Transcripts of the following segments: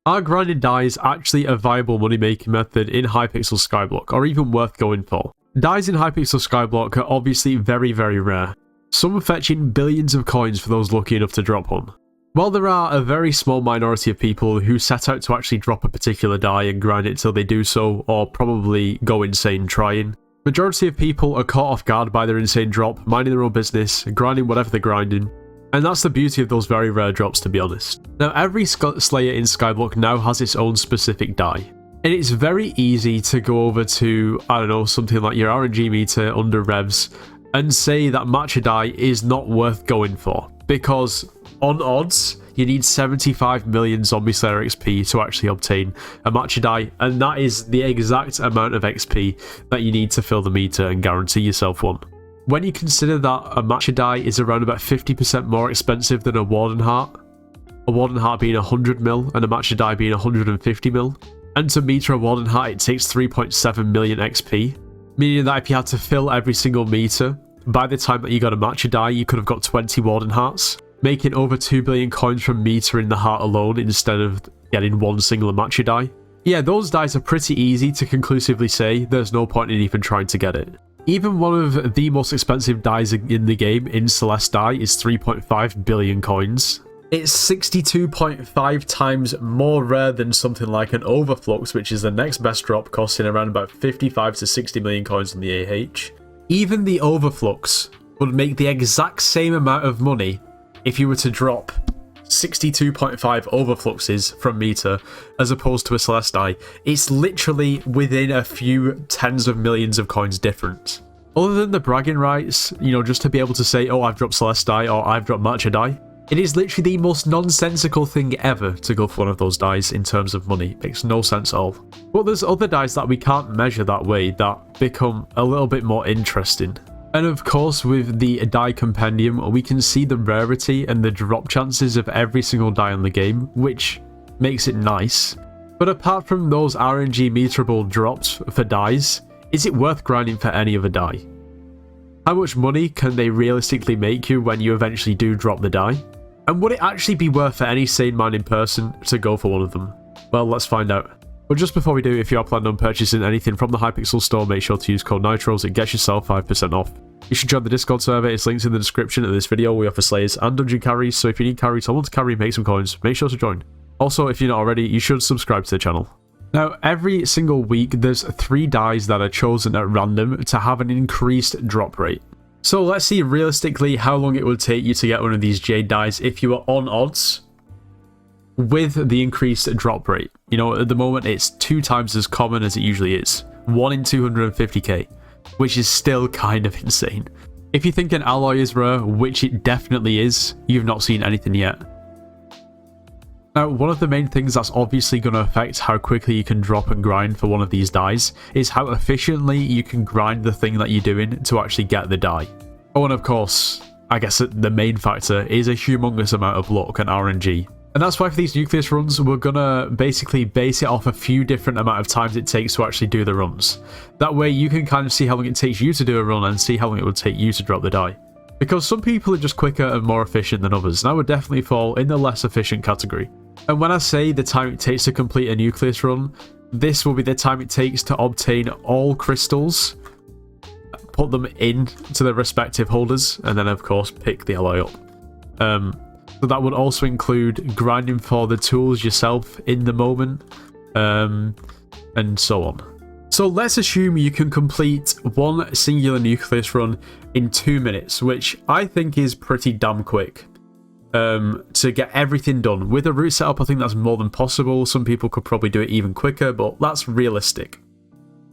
Are grinding dyes actually a viable money-making method in Hypixel Skyblock, or even worth going for? Dyes in Hypixel Skyblock are obviously very, very rare. Some are fetching billions of coins for those lucky enough to drop one. While there are a very small minority of people who set out to actually drop a particular dye and grind it till they do so, or probably go insane trying, majority of people are caught off guard by their insane drop, minding their own business, grinding whatever they're grinding, and that's the beauty of those very rare drops, to be honest. Now, every Slayer in Skyblock now has its own specific dye, and it's very easy to go over to, I don't know, something like your RNG meter under revs, and say that matcha dye is not worth going for, because on odds, you need 75 million Zombie Slayer XP to actually obtain a matcha dye, and that is the exact amount of XP that you need to fill the meter and guarantee yourself one. When you consider that a matcha dye is around about 50% more expensive than a Warden Heart being 100 mil and a matcha dye being 150 mil, and to meter a Warden Heart it takes 3.7 million XP, meaning that if you had to fill every single meter, by the time that you got a matcha dye you could have got 20 Warden Hearts, making over 2 billion coins from metering the heart alone instead of getting one single matcha dye. Yeah, those dyes are pretty easy to conclusively say there's no point in even trying to get it. Even one of the most expensive dyes in the game, in Celeste dye, is 3.5 billion coins. It's 62.5 times more rare than something like an Overflux, which is the next best drop, costing around about 55 to 60 million coins on the AH. Even the Overflux would make the exact same amount of money if you were to drop 62.5 overfluxes from meter as opposed to a Celeste dye. It's literally within a few tens of millions of coins difference. Other than the bragging rights, you know, just to be able to say, oh, I've dropped Celeste dye or I've dropped matcha dye, it is literally the most nonsensical thing ever to go for one of those dyes in terms of money. It makes no sense at all. But there's other dyes that we can't measure that way that become a little bit more interesting. And of course, with the dye compendium, we can see the rarity and the drop chances of every single dye in the game, which makes it nice. But apart from those RNG meterable drops for dyes, is it worth grinding for any other dye? How much money can they realistically make you when you eventually do drop the dye? And would it actually be worth for any sane-minded person to go for one of them? Well, let's find out. But just before we do, if you are planning on purchasing anything from the Hypixel store, make sure to use code NITROS. It gets yourself 5% off. You should join the Discord server, it's linked in the description of this video. We offer slayers and dungeon carries, so if you need carries or want to carry and make some coins, make sure to join. Also, if you're not already, you should subscribe to the channel. Now, every single week, there's 3 dyes that are chosen at random to have an increased drop rate. So let's see realistically how long it would take you to get one of these Jade dyes if you were on odds with the increased drop rate. You know, at the moment, it's 2 times as common as it usually is. 1 in 250k. Which is still kind of insane. If you think an alloy is rare, which it definitely is, you've not seen anything yet. Now, one of the main things that's obviously going to affect how quickly you can drop and grind for one of these dyes is how efficiently you can grind the thing that you're doing to actually get the dye. Oh, and of course, I guess the main factor is a humongous amount of luck and RNG. And that's why for these nucleus runs, we're gonna basically base it off a few different amount of times it takes to actually do the runs. That way you can kind of see how long it takes you to do a run and see how long it would take you to drop the dye. Because some people are just quicker and more efficient than others, and I would definitely fall in the less efficient category. And when I say the time it takes to complete a nucleus run, this will be the time it takes to obtain all crystals, put them into their respective holders, and then of course pick the alloy up. So that would also include grinding for the tools yourself in the moment, and so on. So let's assume you can complete one singular nucleus run in 2 minutes, which I think is pretty damn quick to get everything done. With a route setup, I think that's more than possible. Some people could probably do it even quicker, but that's realistic.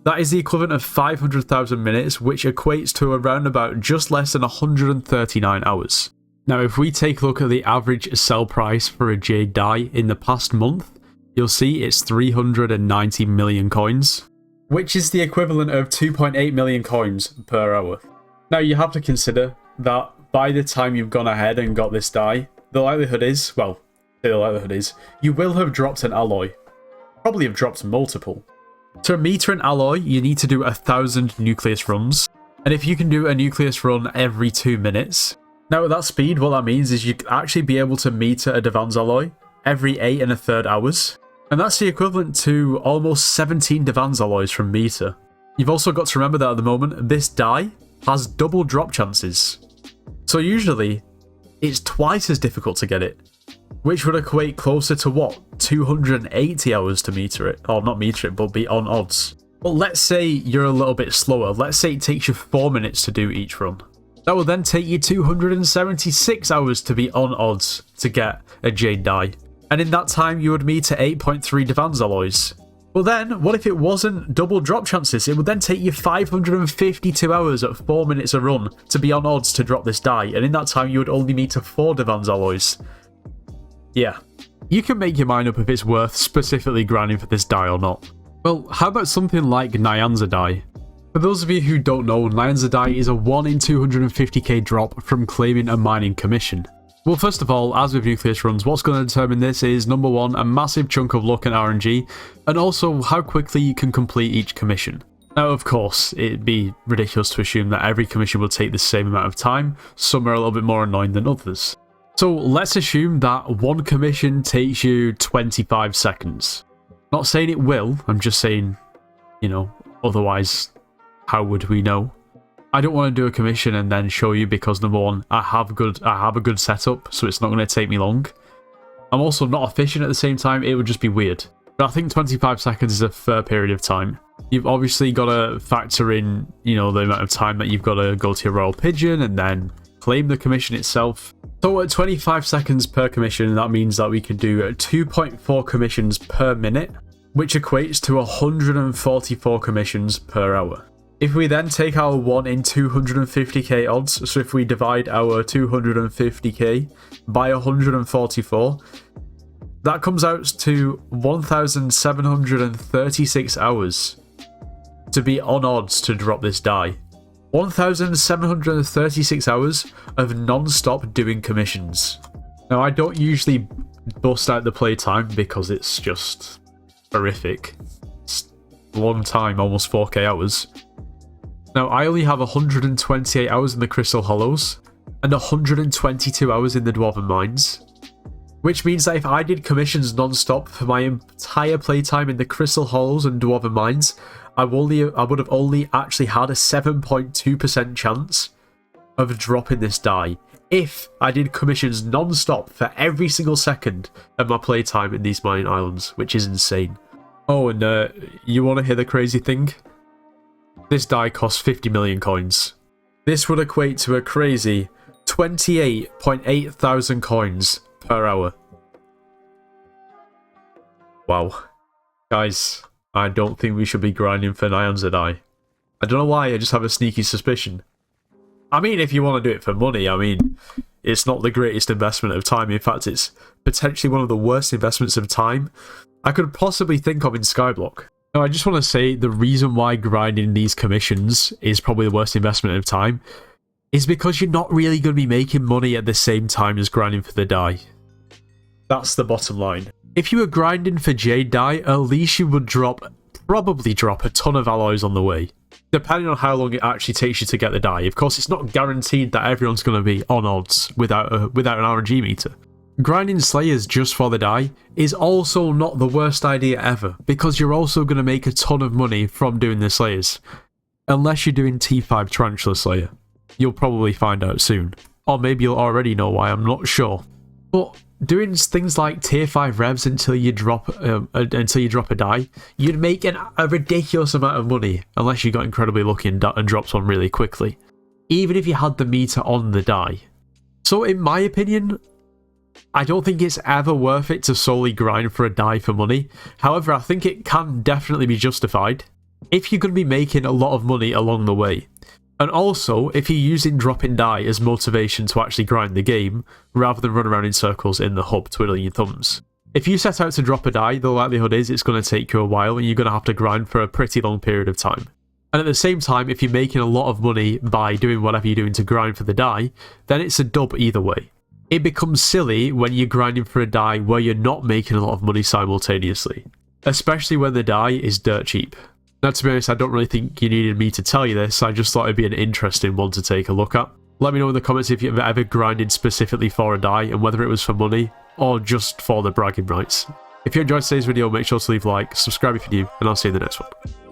That is the equivalent of 500,000 minutes, which equates to around about just less than 139 hours. Now, if we take a look at the average sell price for a Jade dye in the past month, you'll see it's 390 million coins, which is the equivalent of 2.8 million coins per hour. Now, you have to consider that by the time you've gone ahead and got this dye, the likelihood is, well, the likelihood is, you will have dropped an alloy. Probably have dropped multiple. To meter an alloy, you need to do 1,000 nucleus runs, and if you can do a nucleus run every 2 minutes, now at that speed, what that means is you could actually be able to meter a Divan's alloy every 8 1/3 hours. And that's the equivalent to almost 17 Divans alloys from Meter. You've also got to remember that at the moment, this die has double drop chances. So usually, it's twice as difficult to get it, which would equate closer to what? 280 hours to meter it. Or not meter it, but be on odds. But let's say you're a little bit slower. Let's say it takes you 4 minutes to do each run. That will then take you 276 hours to be on odds to get a Jade die. And in that time, you would meter 8.3 Divans alloys. Well then, what if it wasn't double drop chances? It would then take you 552 hours at 4 minutes a run to be on odds to drop this die, and in that time you would only meter 4 Divans alloys. Yeah. You can make your mind up if it's worth specifically grinding for this die or not. Well, how about something like Nyanza die? For those of you who don't know, Nyanza die is a 1 in 250k drop from claiming a mining commission. Well, first of all, as with nucleus runs, what's going to determine this is, number one, a massive chunk of luck and RNG, and also how quickly you can complete each commission. Now, of course, it'd be ridiculous to assume that every commission will take the same amount of time. Some are a little bit more annoying than others. So let's assume that one commission takes you 25 seconds. Not saying it will, I'm just saying, you know, otherwise, how would we know? I don't want to do a commission and then show you because, number one, I have a good setup, so it's not going to take me long. I'm also not efficient at the same time, it would just be weird. But I think 25 seconds is a fair period of time. You've obviously got to factor in, you know, the amount of time that you've got to go to your Royal Pigeon and then claim the commission itself. So at 25 seconds per commission, that means that we can do 2.4 commissions per minute, which equates to 144 commissions per hour. If we then take our 1 in 250k odds, so if we divide our 250k by 144, that comes out to 1,736 hours to be on odds to drop this die. 1,736 hours of non-stop doing commissions. Now, I don't usually bust out the playtime because it's just horrific. It's a long time, almost 4k hours. Now, I only have 128 hours in the Crystal Hollows and 122 hours in the Dwarven Mines, which means that if I did commissions non-stop for my entire playtime in the Crystal Hollows and Dwarven Mines, I would have only actually had a 7.2% chance of dropping this die if I did commissions non-stop for every single second of my playtime in these mining islands, which is insane. Oh, and you want to hear the crazy thing? This die costs 50 million coins. This would equate to a crazy 28.8 thousand coins per hour. Wow. Guys, I don't think we should be grinding for Nyanza die. I don't know why, I just have a sneaky suspicion. I mean, if you want to do it for money, I mean, it's not the greatest investment of time. In fact, it's potentially one of the worst investments of time I could possibly think of in Skyblock. Now, I just want to say the reason why grinding these commissions is probably the worst investment of time is because you're not really going to be making money at the same time as grinding for the die. That's the bottom line. If you were grinding for Jade die, at least you would probably drop a ton of alloys on the way, depending on how long it actually takes you to get the die. Of course, it's not guaranteed that everyone's going to be on odds without an RNG meter. Grinding Slayers just for the die is also not the worst idea ever, because you're also going to make a ton of money from doing the Slayers. Unless you're doing T5 Tarantula Slayer. You'll probably find out soon. Or maybe you'll already know why, I'm not sure. But doing things like tier 5 revs until you drop a die, you'd make a ridiculous amount of money, unless you got incredibly lucky and drops one really quickly. Even if you had the meter on the die. So in my opinion, I don't think it's ever worth it to solely grind for a die for money. However, I think it can definitely be justified if you're going to be making a lot of money along the way. And also, if you're using dropping die as motivation to actually grind the game, rather than run around in circles in the hub twiddling your thumbs. If you set out to drop a die, the likelihood is it's going to take you a while and you're going to have to grind for a pretty long period of time. And at the same time, if you're making a lot of money by doing whatever you're doing to grind for the die, then it's a dub either way. It becomes silly when you're grinding for a die where you're not making a lot of money simultaneously, especially when the die is dirt cheap. Now, to be honest, I don't really think you needed me to tell you this, I just thought it'd be an interesting one to take a look at. Let me know in the comments if you've ever grinded specifically for a die and whether it was for money or just for the bragging rights. If you enjoyed today's video, make sure to leave a like, subscribe if you're new, and I'll see you in the next one.